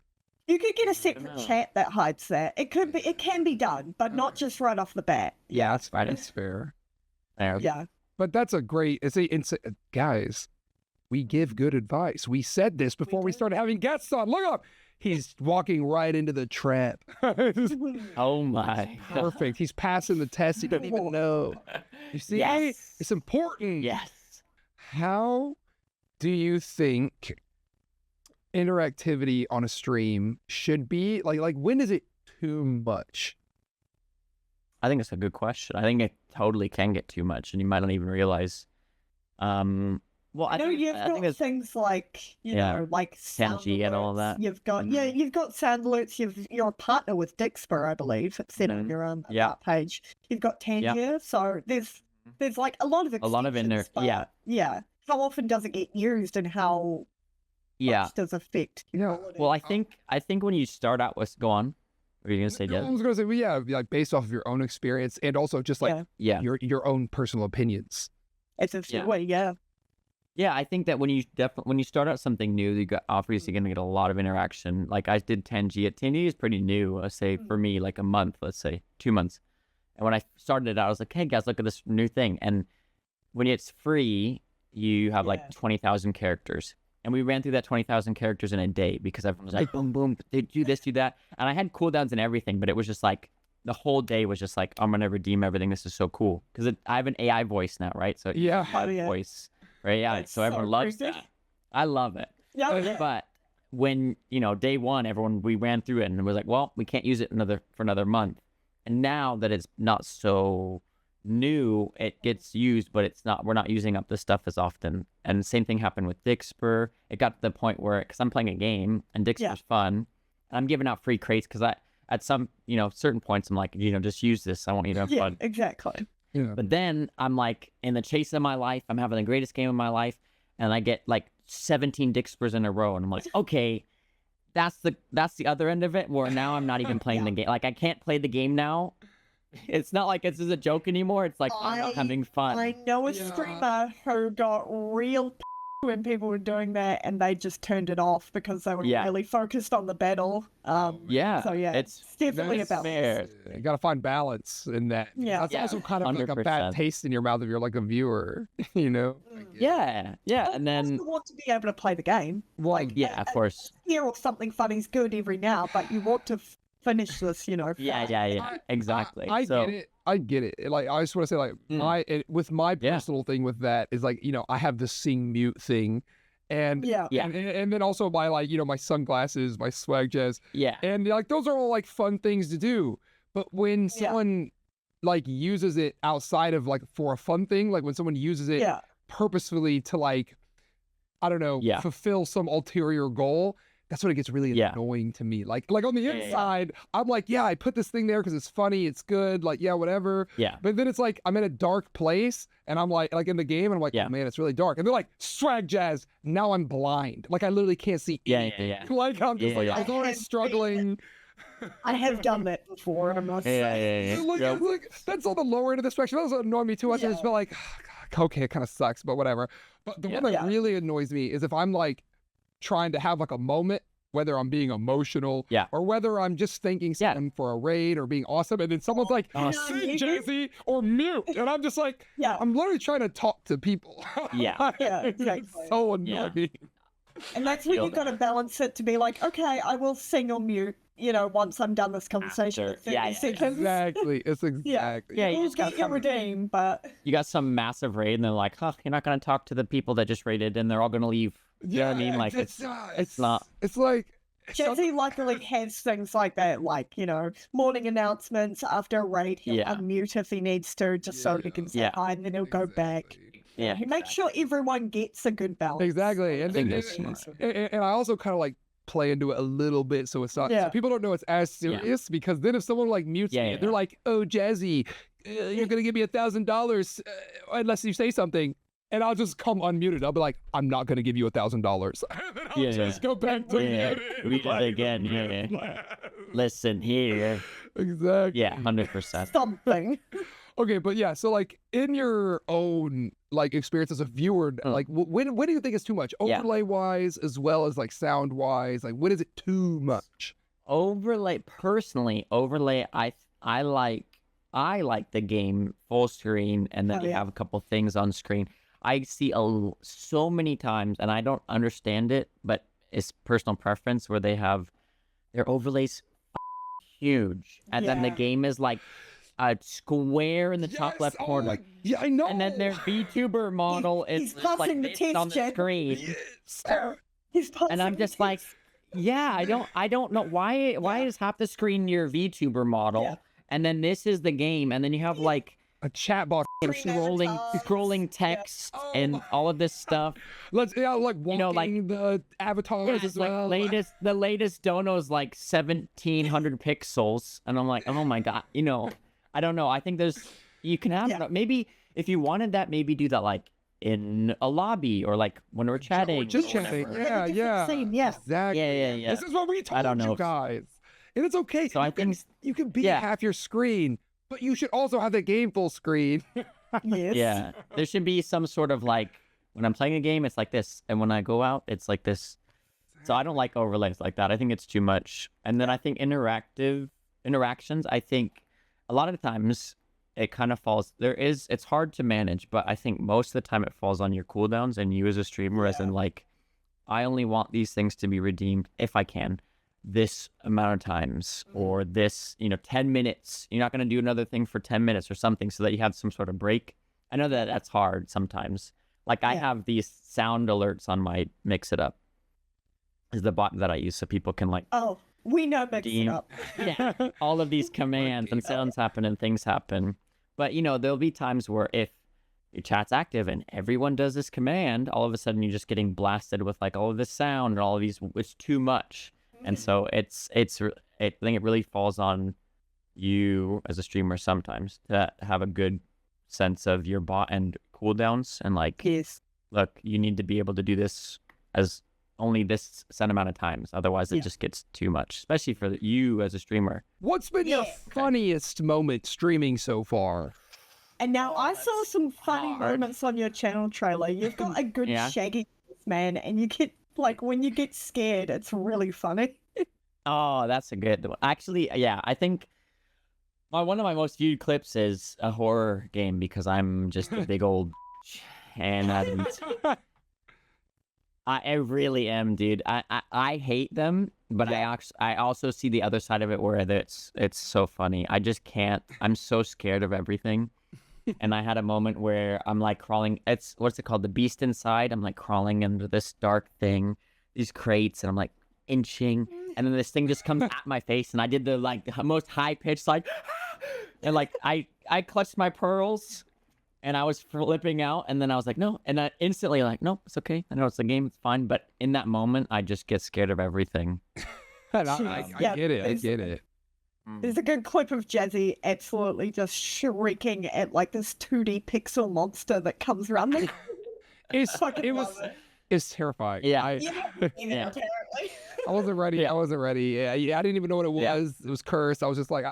You could get a separate chat that hides that. It can be done, but not just right off the bat. Yeah, that's fine. That's fair. Yeah. But that's a great. Guys, we give good advice. We said this before we started having guests on. Look up. He's walking right into the trap. Oh my. Perfect. He's passing the test. He doesn't even know. You see? Yes. It's important. Yes. How do you think interactivity on a stream should be? Like when is it too much? I think it's a good question. I think it totally can get too much and you might not even realiuse. Well, I know you've got things like like sound alerts, and all of that. You've got you've got sound alerts. You're a partner with Dixper, I believe. It's set on your page. You've got Tangier, so there's like a lot of in there. Yeah. How often does it get used, and how much does it affect? Well, I think when you start out with go on. What are you gonna say, Jazz? I was gonna say, like based off of your own experience and also just like your own personal opinions. It's a way, Yeah, I think that when you start out something new, you got obviously going to get a lot of interaction. Like I did 10G. 10G is pretty new. Let's say for me, like a month. Let's say 2 months. And when I started it out, I was like, "Hey guys, look at this new thing." And when it's free, you have like 20,000 characters, And we ran through that 20,000 characters in a day because everyone was like, boom, boom, they do this, do that. And I had cooldowns and everything, but it was just like, the whole day was just like, I'm going to redeem everything. This is so cool. Because I have an AI voice now, right? So voice, right? Yeah. So everyone loves that. I love it. Yeah. But when, day one, we ran through it and it was like, well, we can't use it for another month. And now that it's not so new, it gets used, but we're not using up the stuff as often. And the same thing happened with Dixper. It got to the point where, because I'm playing a game and Dixper's fun, and I'm giving out free crates because at some, certain points, I'm like, just use this. I want you to have fun. Exactly. Yeah. But then I'm like, in the chase of my life, I'm having the greatest game of my life, and I get like 17 Dixpers in a row, and I'm like, okay, that's the other end of it, where now I'm not even playing the game. Like, I can't play the game now. It's not like this is a joke anymore. It's like, I'm not having fun. I know a streamer who got real when people were doing that, and they just turned it off because they were really focused on the battle. So it's definitely about fair. You gotta find balance in that. Yeah, that's also kind of 100%. like a bad taste in your mouth if you're like a viewer. Yeah, and then you want to be able to play the game. Like, of course. Or something funny's good every now, but you want to finish this, Yeah, exactly. I get it. Like, I just want to say, like, with my personal thing with that is like, I have the sing mute thing, and and then also my like, my sunglasses, my swag jazz, and like those are all like fun things to do. But when someone like uses it outside of like for a fun thing, like when someone uses it purposefully to like, I don't know, fulfill some ulterior goal. That's when it gets really annoying to me. Like on the inside, I'm like, I put this thing there because it's funny, it's good, like, whatever. Yeah. But then it's like, I'm in a dark place, and I'm like in the game, and I'm like, oh man, it's really dark. And they're like, swag jazz, now I'm blind. Like, I literally can't see anything. Like, I'm just like, I was already struggling. I have done that before, I must say. Like, that's all the lower end of the spectrum. That doesn't annoy me too much. I just felt like, okay, it kind of sucks, but whatever. But the one that really annoys me is if I'm like, trying to have like a moment, whether I'm being emotional or whether I'm just thanking someone for a raid or being awesome, and then someone's like, "Sing Jazzy" or mute, and I'm just like, I'm literally trying to talk to people. Exactly. It's so annoying. And that's when you got to balance it to be like, okay, I will sing or mute, once I'm done this conversation. After, seconds. Exactly. It's exactly. You just get your redeem, but you got some massive raid, and they're like, you're not going to talk to the people that just raided, and they're all going to leave. You know what I mean? Like, it's not. It's like... Jazzy luckily has things like that, like, morning announcements after a raid. He'll unmute if he needs to, just so he can say hi, and then he'll go back. Yeah. He makes sure everyone gets a good balance. Exactly. And I also kind of like play into it a little bit, so it's not... So people don't know it's as serious, because then if someone like mutes me, they're like, oh, Jazzy, you're going to give me $1,000 unless you say something. And I'll just come unmuted. I'll be like, I'm not going to give you $1,000. And I'll just go back to read it again. Listen here. Exactly. Yeah, 100%. Something. Okay, but so like in your own like experience as a viewer, like when do you think it's too much? Overlay wise, as well as like sound wise, like when is it too much? Personally, I like the game full screen, and then you have a couple things on screen. I see so many times, and I don't understand it, but it's personal preference, where they have their overlays huge, and then the game is like a square in the top left corner. I know. And then their VTuber model is just like this on the screen. And I'm just like, I don't know why is half the screen your VTuber model, and then this is the game, and then you have like a chatbot scrolling text and all of this stuff. Like walking the avatars as well. The latest dono is like 1700 pixels, and I'm like, oh my god, I don't know. I think you can have maybe if you wanted that, maybe do that like in a lobby or like when we're chatting. Or just chatting. Exactly. Yeah. This is what we told you guys. And it's okay. So I think you can be half your screen, but you should also have the game full screen. Yes. Yeah. There should be some sort of like, when I'm playing a game, it's like this. And when I go out, it's like this. So I don't like overlays like that. I think it's too much. And then I think interactions, I think a lot of the times it kind of falls. It's hard to manage, but I think most of the time it falls on your cooldowns and you as a streamer, as in like, I only want these things to be redeemed if I can this amount of times, or this, 10 minutes. You're not going to do another thing for 10 minutes or something, so that you have some sort of break. I know that that's hard sometimes. Like I have these sound alerts on my Mix It Up, is the bot that I use, so people can like, oh, we know Mix It Up. yeah, all of these commands and sounds happen and things happen. But there'll be times where if your chat's active and everyone does this command, all of a sudden you're just getting blasted with like all of this sound and all of these. It's too much. And so I think it really falls on you as a streamer sometimes to have a good sense of your bot and cooldowns, and like, Yes. look, you need to be able to do this as only this set amount of times. Otherwise, it just gets too much, especially for you as a streamer. What's been your funniest moment streaming so far? And now I saw some funny moments on your channel trailer. You've got a good shaggy voice, man, and you get like when you get scared, it's really funny. Oh, that's a good one. Actually, yeah, I think one of my most viewed clips is a horror game, because I'm just a big old and I really am, dude. I hate them, but I also see the other side of it where it's so funny. I just can't. I'm so scared of everything. And I had a moment where I'm like crawling. What's it called? The beast inside. I'm like crawling into this dark thing, these crates, and I'm like inching, and then this thing just comes at my face, and I did the most high pitched like, and like I clutched my pearls, and I was flipping out, and then I was like, no, and I instantly like, no, it's okay. I know it's a game, it's fine. But in that moment, I just get scared of everything. I get it. I get it. There's a good clip of Jazzy absolutely just shrieking at like this 2D pixel monster that comes around. It's terrifying. Yeah. Apparently. I wasn't ready. Yeah. I wasn't ready. Yeah, I didn't even know what it was. Yeah. It was cursed. I was just like,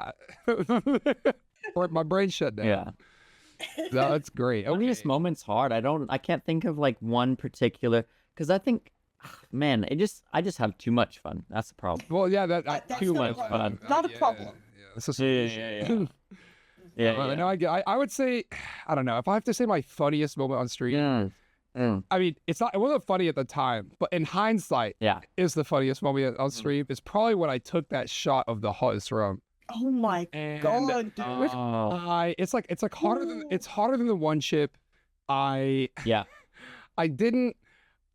my brain shut down. Yeah. No, that's great. Funniest moment's hard. I can't think of like one particular, because I think, man, I just have too much fun. That's the problem. Well, yeah, That's too not much a fun. Not a problem. It's a solution. Yeah. No, I would say, I don't know, if I have to say my funniest moment on stream. I mean, it wasn't funny at the time, but in hindsight, is the funniest moment on stream. It's probably when I took that shot of the hottest room. Oh my god, dude! It's harder than the one chip. I didn't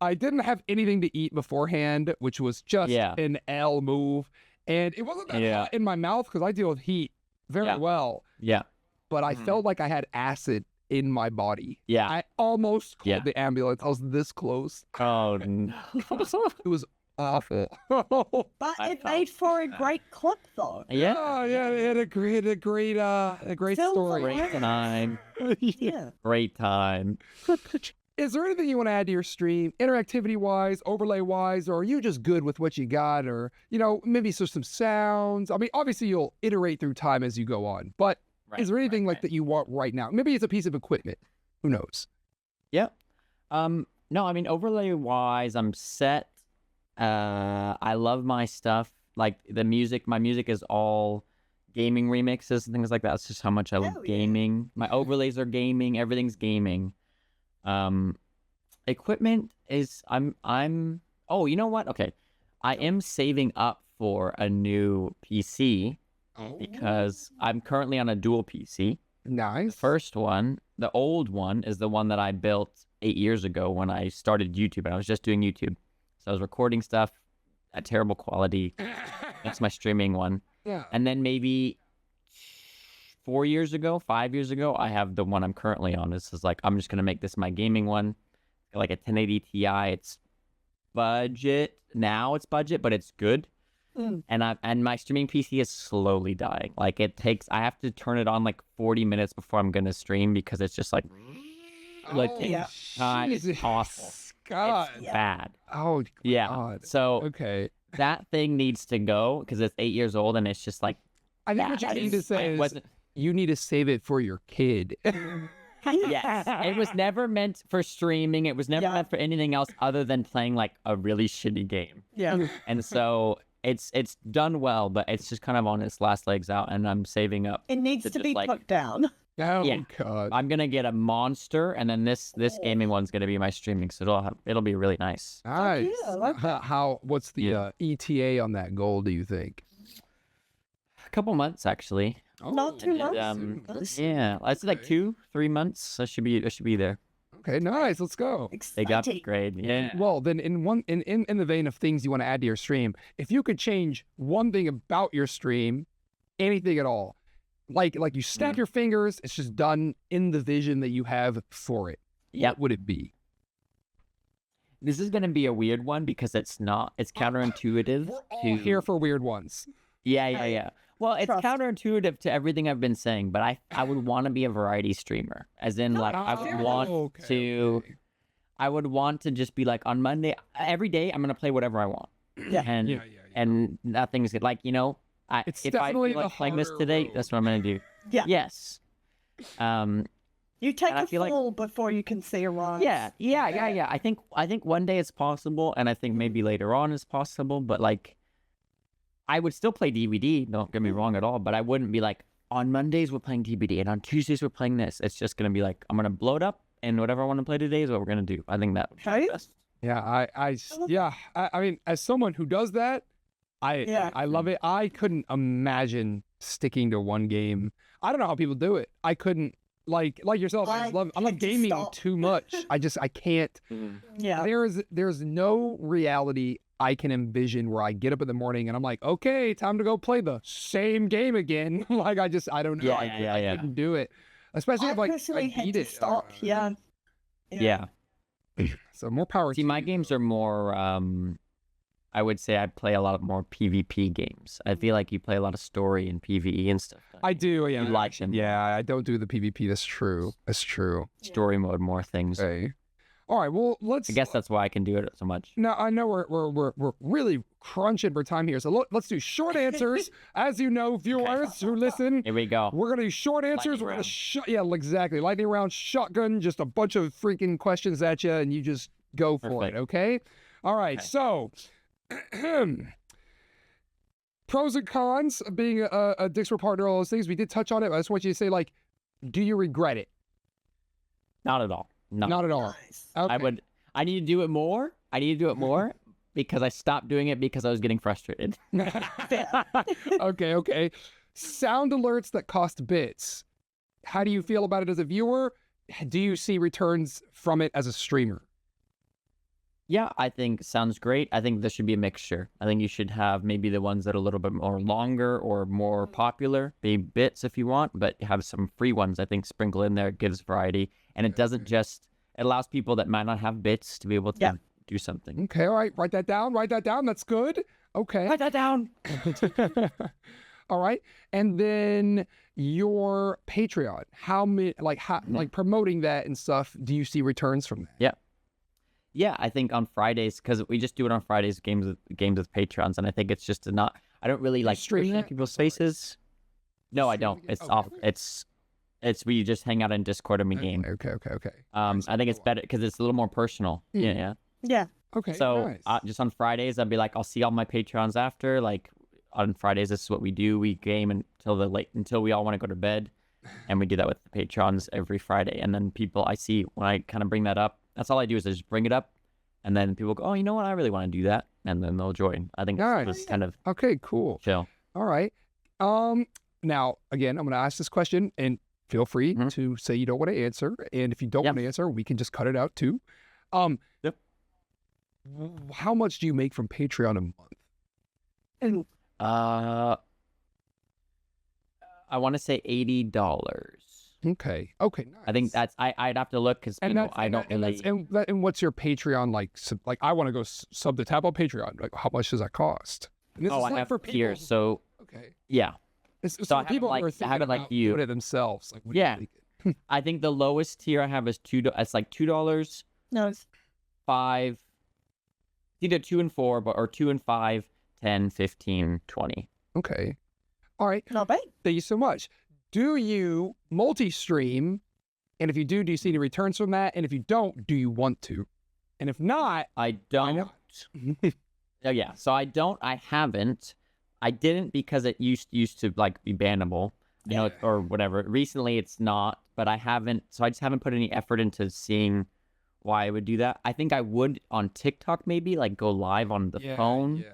have anything to eat beforehand, which was just an L move, and it wasn't that hot in my mouth because I deal with heat very well. Yeah, but I felt like I had acid in my body. Yeah, I almost called the ambulance. I was this close. Oh no, it was awful. But it made for a great clip, though. Yeah. Oh, yeah, it had a great story. Great time. Yeah. Great time. Is there anything you want to add to your stream, interactivity-wise, overlay-wise, or are you just good with what you got, or, maybe some sounds? I mean, obviously you'll iterate through time as you go on, but is there anything that you want right now? Maybe it's a piece of equipment. Who knows? Yep. No, I mean, overlay-wise, I'm set. I love my stuff. Like the music, my music is all gaming remixes and things like that. That's just how much I love gaming. My overlays are gaming. Everything's gaming. Equipment is oh, you know what? Okay. I am saving up for a new PC because I'm currently on a dual PC. Nice. The first one, the old one, is the one that I built 8 years ago when I started YouTube, and I was just doing YouTube. So I was recording stuff at terrible quality. That's my streaming one. Yeah. And then maybe 5 years ago, I have the one I'm currently on. This is like, I'm just going to make this my gaming one. Like a 1080 Ti. It's budget. Now it's budget, but it's good. And my streaming PC is slowly dying. Like I have to turn it on like 40 minutes before I'm going to stream because it's just like it's awful. God. It's bad. Oh, yeah. God. So that thing needs to go because it's 8 years old and it's just like. I think what you need to say is you need to save it for your kid. Yes. It was never meant for streaming. It was never meant for anything else other than playing like a really shitty game. Yeah. And so it's done well, but it's just kind of on its last legs out, and I'm saving up. It needs to be put down. Oh, Yeah. God. I'm gonna get a monster, and then this gaming one's gonna be my streaming, so it'll be really nice. Nice. yeah, I like What's the ETA on that goal, do you think? A couple months actually. Not too much. Nice. Yeah, I'd say like 2-3 months. I should be there. Okay, nice. Let's go. Big upgrade. Yeah. Well, then in the vein of things you want to add to your stream, if you could change one thing about your stream, anything at all, like you snap your fingers, it's just done in the vision that you have for it. Yep. What would it be? This is gonna be a weird one because it's counterintuitive. We're all here for weird ones. Yeah. Well, it's Trust. counterintuitive to everything I've been saying, but I would want to be a variety streamer, as in like I would want to just be like on Monday every day I'm gonna play whatever I want. Yeah. And nothing's good. Like It's if I definitely feel like the playing this harder today, road. that's what I'm gonna do. Yeah. Yes. You take And I a feel like- fall before you can see a rise. Yeah. I think one day it's possible, and I think maybe later on it's possible. But like, I would still play DVD. Don't get me wrong at all. But I wouldn't be like on Mondays we're playing DVD, and on Tuesdays we're playing this. It's just gonna be like I'm gonna blow it up, and whatever I want to play today is what we're gonna do. I think that would be Okay. the best. Yeah, I mean, as someone who does that, I love it. I couldn't imagine sticking to one game. I don't know how people do it. I couldn't like yourself. I love can't gaming stop. too much. I can't. Yeah. There's no reality I can envision where I get up in the morning and I'm like, okay, time to go play the same game again. Like I don't know. I couldn't do it, especially I if like personally I had beat to it. stop. Yeah. Yeah. So more power. See, to my you. games are more. I would say I play a lot more PvP games. I feel like you play a lot of story and PvE and stuff. I do. Yeah, You like them. Yeah, I don't do the PvP. That's true. Story mode, more things. Okay. All right. Well, let's. I guess that's why I can do it so much. Now I know we're really crunching for time here, so let's do short answers. As you know, viewers who listen, Here we go. we're gonna do short answers. We're gonna exactly lightning round, shotgun, just a bunch of freaking questions at you, and you just go for Perfect. it. Okay. All right. Okay. So, pros and cons of being a Discord partner, all those things. We did touch on it. But I just want you to say, like, do you regret it? Not at all. No. Not at all. Nice. Okay. I need to do it more. Because I stopped doing it because I was getting frustrated. Okay. Sound alerts that cost bits. How do you feel about it as a viewer? Do you see returns from it as a streamer? Yeah, I think sounds great. I think there should be a mixture. I think you should have maybe the ones that are a little bit more longer or more popular, be bits if you want, but have some free ones. I think sprinkle in there, gives variety, and it doesn't just it allows people that might not have bits to be able to do something. Okay, all right. Write that down. That's good. Okay. Write that down. All right. And then your Patreon. How many like promoting that and stuff, do you see returns from that? Yeah, I think on Fridays, because we just do it on Fridays, games with Patrons, and I think it's just I don't really like stream pushing that? people's faces. No, I don't. It's Okay, off. okay. It's we just hang out in Discord and we game. Okay. I think it's better because it's a little more personal. Yeah. Yeah. Okay. So nice. just on Fridays, I'd be like, I'll see all my Patrons after. Like on Fridays, this is what we do. We game until we all want to go to bed, and we do that with the Patrons every Friday. And then people I see when I kind of bring that up, that's all I do is I just bring it up, and then people go, oh, you know what? I really want to do that, and then they'll join. I think Nice. it's kind of Okay, cool. chill. All right. Now again, I'm going to ask this question, and feel free to say you don't want to answer. And if you don't want to answer, we can just cut it out too. Yep. How much do you make from Patreon a month? And I want to say $80. Okay. Nice. I think that's I'd have to look because I don't really. And what's your Patreon like? Like, I want to go sub the tab on Patreon. Like, how much does that cost? And this is I like have for tiers. people- So Okay. yeah, It's So I for haven't people like- who are I thinking haven't like about you. doing it themselves. Like, what do you Yeah. think? I think the lowest tier I have is It's like $2, no, it's $5, either 2 and 4, or 2 and 5, 10, 15, 20. Okay. All right. not bad. Thank you so much. Do you multi-stream? And if you do you see any returns from that? And if you don't, do you want to? And if not, I don't. not? Oh yeah, so I don't. I haven't. I didn't because it used to like be bannable. you know, or whatever. Recently, it's not, but I just haven't put any effort into seeing why I would do that. I think I would on TikTok maybe, like go live on the phone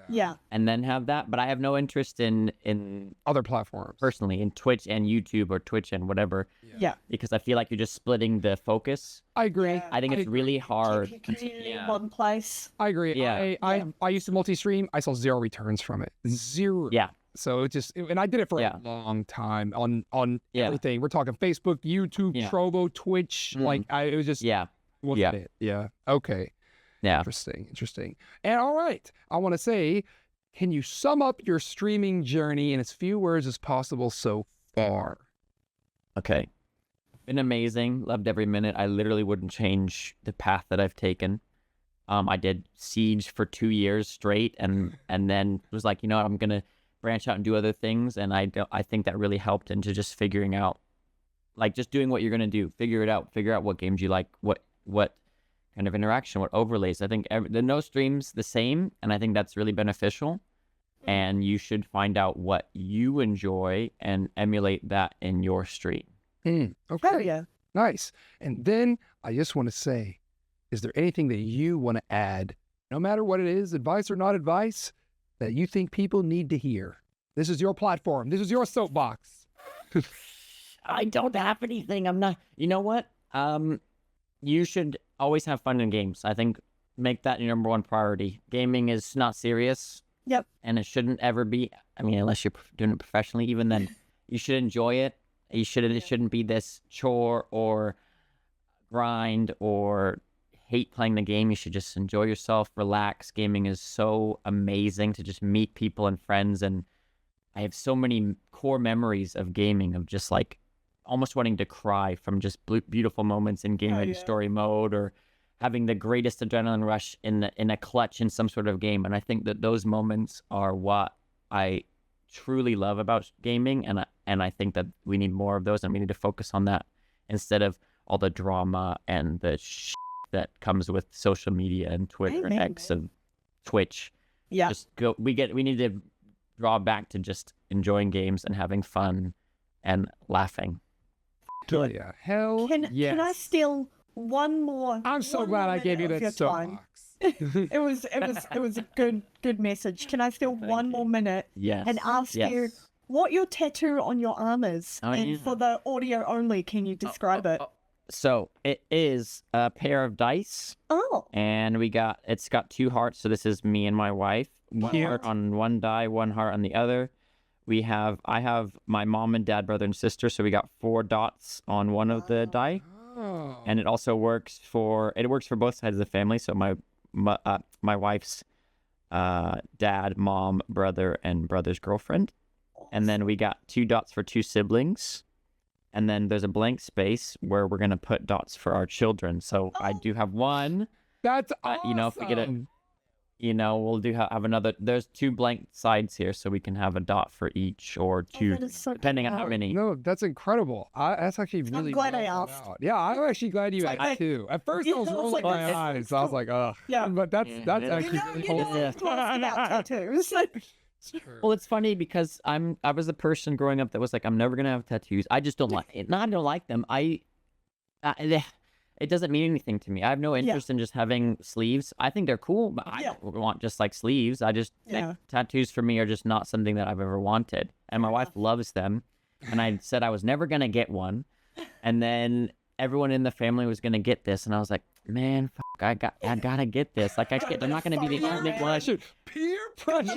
and then have that, but I have no interest in other platforms. Personally, in Twitch and YouTube or Twitch and whatever. Yeah. Because I feel like you're just splitting the focus. I agree. Yeah. I think it's really hard. In one place. I agree. Yeah. I used to multi-stream. I saw 0 returns from it. 0. Yeah. So and I did it for a long time on everything. We're talking Facebook, YouTube, Trovo, Twitch. Like it was just wasn't it. Yeah. Okay. Yeah. Interesting. And all right, I want to say, can you sum up your streaming journey in as few words as possible so far? Okay. Been amazing. Loved every minute. I literally wouldn't change the path that I've taken. I did Siege for 2 years straight, and then was like, you know what, I'm gonna branch out and do other things. And I think that really helped into just figuring out, like, just doing what you're gonna do. Figure out what games you like, what kind of interaction, what overlays. I think the no stream's the same, and I think that's really beneficial. And you should find out what you enjoy and emulate that in your stream. Okay. Oh, yeah. Nice. And then I just want to say, is there anything that you want to add, no matter what it is, advice or not advice, that you think people need to hear? This is your platform. This is your soapbox. I don't have anything. I'm not. You know what? You should always have fun in games. I think make that your number one priority. Gaming is not serious. Yep. And it shouldn't ever be. I mean, unless you're doing it professionally, even then, you should enjoy it. It shouldn't be this chore or grind or hate playing the game. You should just enjoy yourself, relax. Gaming is so amazing to just meet people and friends. And I have so many core memories of gaming, of just like almost wanting to cry from just beautiful moments in game ready story mode, or having the greatest adrenaline rush in a clutch in some sort of game. And I think that those moments are what I truly love about gaming, and I think that we need more of those, and we need to focus on that instead of all the drama and the that comes with social media and Twitter and X and Twitch. Yeah. Just we need to draw back to just enjoying games and having fun and laughing. Good. Yeah. Hell yes. Can I steal one more? I'm so glad I gave you that soapbox. It was a good message. Can I steal one more minute? Yes. And ask you what your tattoo on your arm is? And for the audio only, can you describe it? So it is a pair of dice. Oh. And it's got 2 hearts. So this is me and my wife. One heart on one die, 1 heart on the other. I have my mom and dad, brother and sister. So we got 4 dots on one of the die. Oh. And it also works for both sides of the family. So my wife's dad, mom, brother, and brother's girlfriend. And then we got 2 dots for 2 siblings. And then there's a blank space where we're going to put dots for our children. So I do have one. That's awesome. You know, if we get it, you know, we'll have another. There's 2 blank sides here, so we can have a dot for each, or 2, depending on how many. No, that's incredible. That's actually really. I'm glad I asked. Yeah, I'm actually glad you asked too. At first, I was rolling my eyes. I was like, ugh. Yeah. But that's actually really wholesome. About tattoos. Well, it's funny because I was the person growing up that was like, I'm never gonna have tattoos. I just don't like it. No, I don't like them. It doesn't mean anything to me. I have no interest in just having sleeves. I think they're cool, but I don't want just like sleeves. I just tattoos for me are just not something that I've ever wanted. And my wife loves them, and I said I was never gonna get one, and then everyone in the family was gonna get this, and I was like, man, I gotta get this. Like I'm not gonna be the only one. Peer pressure.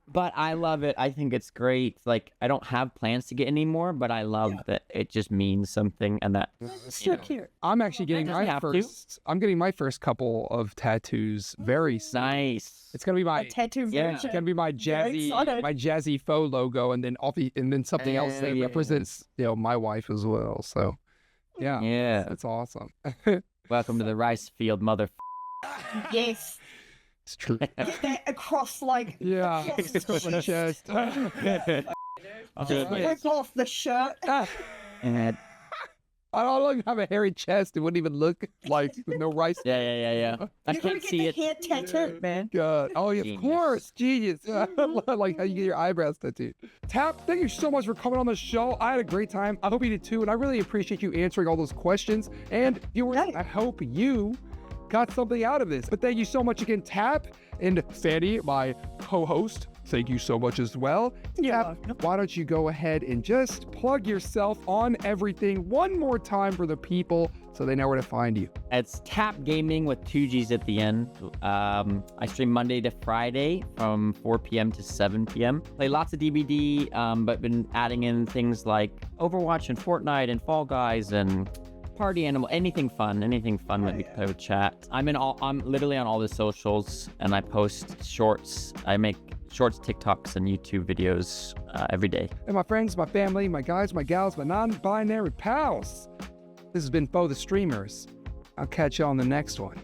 But I love it. I think it's great. Like I don't have plans to get any more, but I love that it just means something, and that. So cute. I'm actually getting my first. I'm getting my first couple of tattoos. Very nice. It's gonna be my tattoo. Yeah, it's gonna be my JazzyFaux logo, and then something else that represents my wife as well. So. Yeah, that's awesome. Welcome to the rice field, mother. Yes. It's true. Across like. Yeah. Across the chest. Rip off the shirt. I don't even have a hairy chest. It wouldn't even look like no rice. Yeah. I You're can't gonna see get it. the hair tattooed, man. God. Oh, yeah, of Genius. course. Genius. Like how you get your eyebrows tattooed. Tap, thank you so much for coming on the show. I had a great time. I hope you did too. And I really appreciate you answering all those questions. And viewers, I hope you got something out of this. But thank you so much again, Tap. And Fanny, my co-host, thank you so much as well. Tap, why don't you go ahead and just plug yourself on everything one more time for the people so they know where to find you. It's Tapgamingg with 2 G's at the end. I stream Monday to Friday from 4 p.m. to 7 p.m. Play lots of DBD, but been adding in things like Overwatch and Fortnite and Fall Guys and Party Animal, anything fun that we can play with chat. I'm literally on all the socials, and I post shorts. I make shorts, TikToks, and YouTube videos every day. And my friends, my family, my guys, my gals, my non-binary pals, this has been Faux The Streamers. I'll catch you on the next one.